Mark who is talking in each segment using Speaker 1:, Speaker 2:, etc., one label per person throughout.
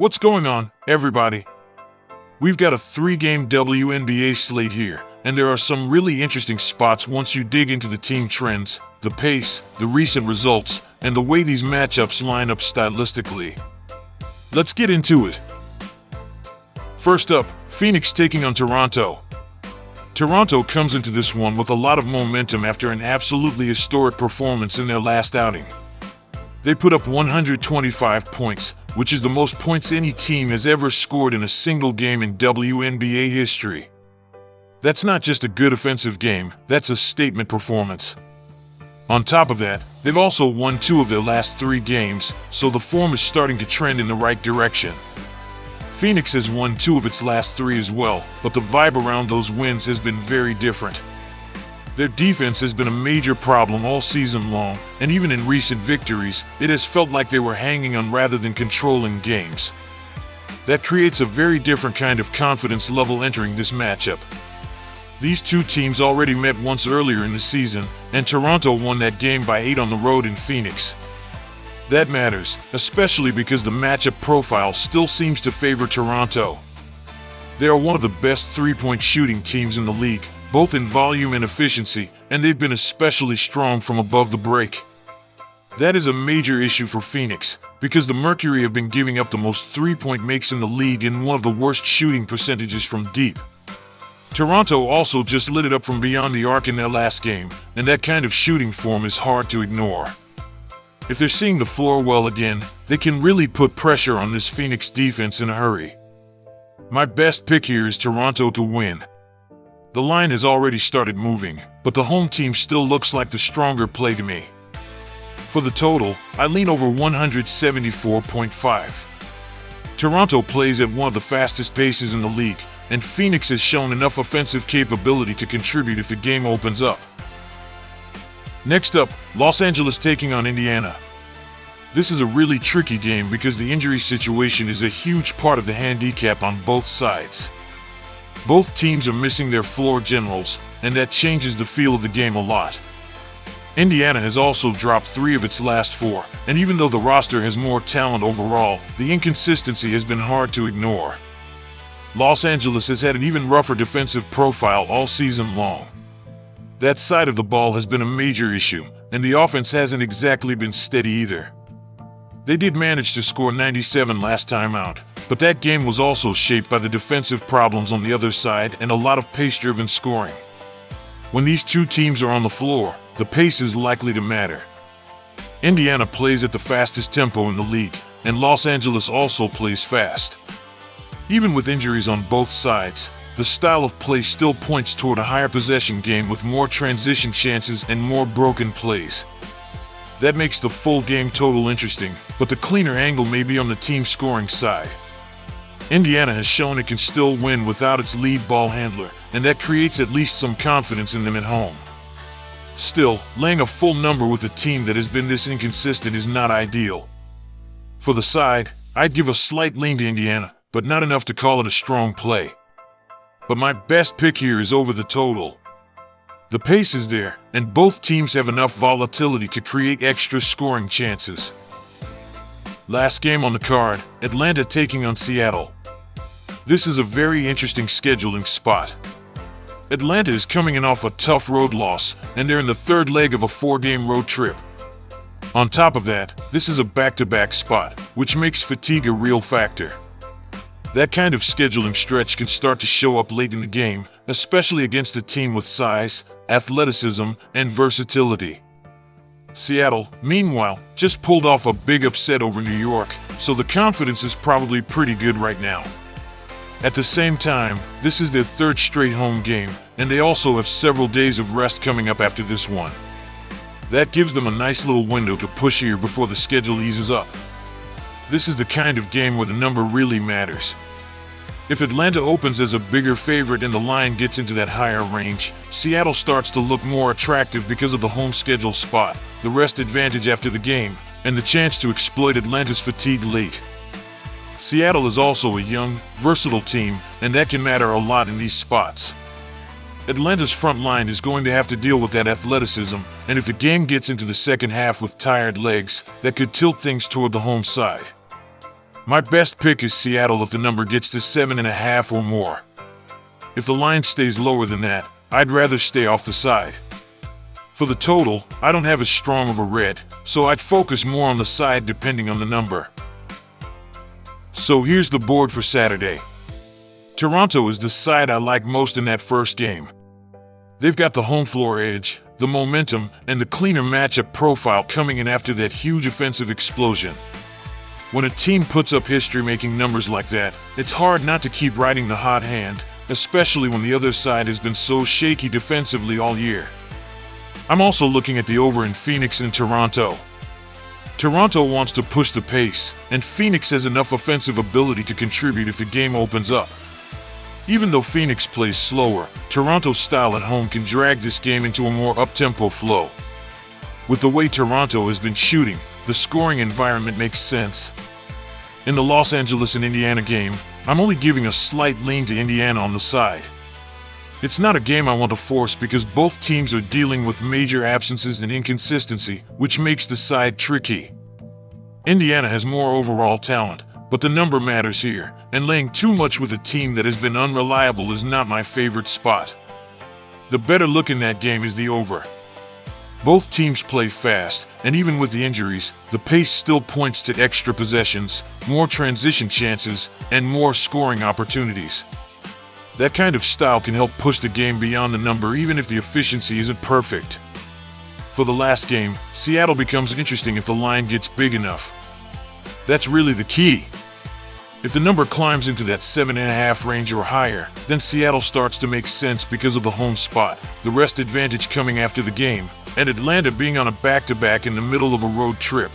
Speaker 1: What's going on, everybody? We've got a 3-game WNBA slate here, and there are some really interesting spots once you dig into the team trends, the pace, the recent results, and the way these matchups line up stylistically. Let's get into it. First up, Phoenix taking on Toronto. Toronto comes into this one with a lot of momentum after an absolutely historic performance in their last outing. They put up 125 points, which is the most points any team has ever scored in a single game in WNBA history. That's not just a good offensive game, that's a statement performance. On top of that, they've also won 2 of their last 3 games, so the form is starting to trend in the right direction. Phoenix has won 2 of its last 3 as well, but the vibe around those wins has been very different. Their defense has been a major problem all season long, and even in recent victories, it has felt like they were hanging on rather than controlling games. That creates a very different kind of confidence level entering this matchup. These 2 teams already met once earlier in the season, and Toronto won that game by 8 on the road in Phoenix. That matters, especially because the matchup profile still seems to favor Toronto. They are one of the best 3-point shooting teams in the league, both in volume and efficiency, and they've been especially strong from above the break. That is a major issue for Phoenix, because the Mercury have been giving up the most 3-point makes in the league and one of the worst shooting percentages from deep. Toronto also just lit it up from beyond the arc in their last game, and that kind of shooting form is hard to ignore. If they're seeing the floor well again, they can really put pressure on this Phoenix defense in a hurry. My best pick here is Toronto to win. The line has already started moving, but the home team still looks like the stronger play to me. For the total, I lean over 174.5. Toronto plays at one of the fastest paces in the league, and Phoenix has shown enough offensive capability to contribute if the game opens up. Next up, Los Angeles taking on Indiana. This is a really tricky game because the injury situation is a huge part of the handicap on both sides. Both teams are missing their floor generals, and that changes the feel of the game a lot. Indiana has also dropped 3 of its last 4, and even though the roster has more talent overall, the inconsistency has been hard to ignore. Los Angeles has had an even rougher defensive profile all season long. That side of the ball has been a major issue, and the offense hasn't exactly been steady either. They did manage to score 97 last time out, but that game was also shaped by the defensive problems on the other side and a lot of pace-driven scoring. When these 2 teams are on the floor, the pace is likely to matter. Indiana plays at the fastest tempo in the league, and Los Angeles also plays fast. Even with injuries on both sides, the style of play still points toward a higher possession game with more transition chances and more broken plays. That makes the full game total interesting, but the cleaner angle may be on the team scoring side. Indiana has shown it can still win without its lead ball handler, and that creates at least some confidence in them at home. Still, laying a full number with a team that has been this inconsistent is not ideal. For the side, I'd give a slight lean to Indiana, but not enough to call it a strong play. But my best pick here is over the total. The pace is there, and both teams have enough volatility to create extra scoring chances. Last game on the card, Atlanta taking on Seattle. This is a very interesting scheduling spot. Atlanta is coming in off a tough road loss, and they're in the 3rd leg of a 4-game road trip. On top of that, this is a back-to-back spot, which makes fatigue a real factor. That kind of scheduling stretch can start to show up late in the game, especially against a team with size, athleticism, and versatility. Seattle, meanwhile, just pulled off a big upset over New York, so the confidence is probably pretty good right now. At the same time, this is their 3rd straight home game, and they also have several days of rest coming up after this one. That gives them a nice little window to push here before the schedule eases up. This is the kind of game where the number really matters. If Atlanta opens as a bigger favorite and the line gets into that higher range, Seattle starts to look more attractive because of the home schedule spot, the rest advantage after the game, and the chance to exploit Atlanta's fatigue late. Seattle is also a young, versatile team, and that can matter a lot in these spots. Atlanta's front line is going to have to deal with that athleticism, and if the game gets into the second half with tired legs, that could tilt things toward the home side. My best pick is Seattle if the number gets to 7.5 or more. If the line stays lower than that, I'd rather stay off the side. For the total, I don't have as strong of a red, so I'd focus more on the side depending on the number. So here's the board for Saturday. Toronto is the side I like most in that first game. They've got the home floor edge, the momentum, and the cleaner matchup profile coming in after that huge offensive explosion. When a team puts up history-making numbers like that, it's hard not to keep riding the hot hand, especially when the other side has been so shaky defensively all year. I'm also looking at the over in Phoenix and Toronto. Toronto wants to push the pace, and Phoenix has enough offensive ability to contribute if the game opens up. Even though Phoenix plays slower, Toronto's style at home can drag this game into a more up-tempo flow. With the way Toronto has been shooting, the scoring environment makes sense. In the Los Angeles and Indiana game, I'm only giving a slight lean to Indiana on the side. It's not a game I want to force because both teams are dealing with major absences and inconsistency, which makes the side tricky. Indiana has more overall talent, but the number matters here, and laying too much with a team that has been unreliable is not my favorite spot. The better look in that game is the over. Both teams play fast, and even with the injuries, the pace still points to extra possessions, more transition chances, and more scoring opportunities. That kind of style can help push the game beyond the number even if the efficiency isn't perfect. For the last game, Seattle becomes interesting if the line gets big enough. That's really the key. If the number climbs into that 7.5 range or higher, then Seattle starts to make sense because of the home spot, the rest advantage coming after the game, and Atlanta being on a back-to-back in the middle of a road trip.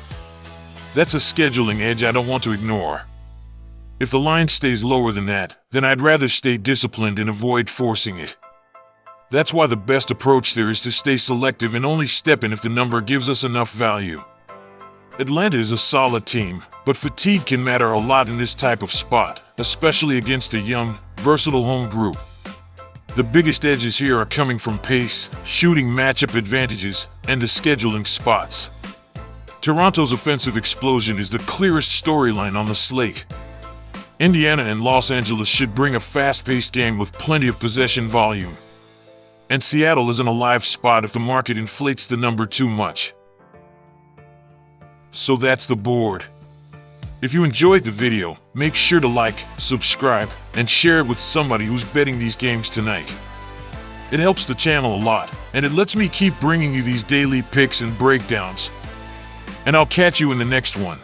Speaker 1: That's a scheduling edge I don't want to ignore. If the line stays lower than that, then I'd rather stay disciplined and avoid forcing it. That's why the best approach there is to stay selective and only step in if the number gives us enough value. Atlanta is a solid team, but fatigue can matter a lot in this type of spot, especially against a young, versatile home group. The biggest edges here are coming from pace, shooting matchup advantages, and the scheduling spots. Toronto's offensive explosion is the clearest storyline on the slate. Indiana and Los Angeles should bring a fast-paced game with plenty of possession volume. And Seattle is in a live spot if the market inflates the number too much. So that's the board. If you enjoyed the video, make sure to like, subscribe, and share it with somebody who's betting these games tonight. It helps the channel a lot, and it lets me keep bringing you these daily picks and breakdowns. And I'll catch you in the next one.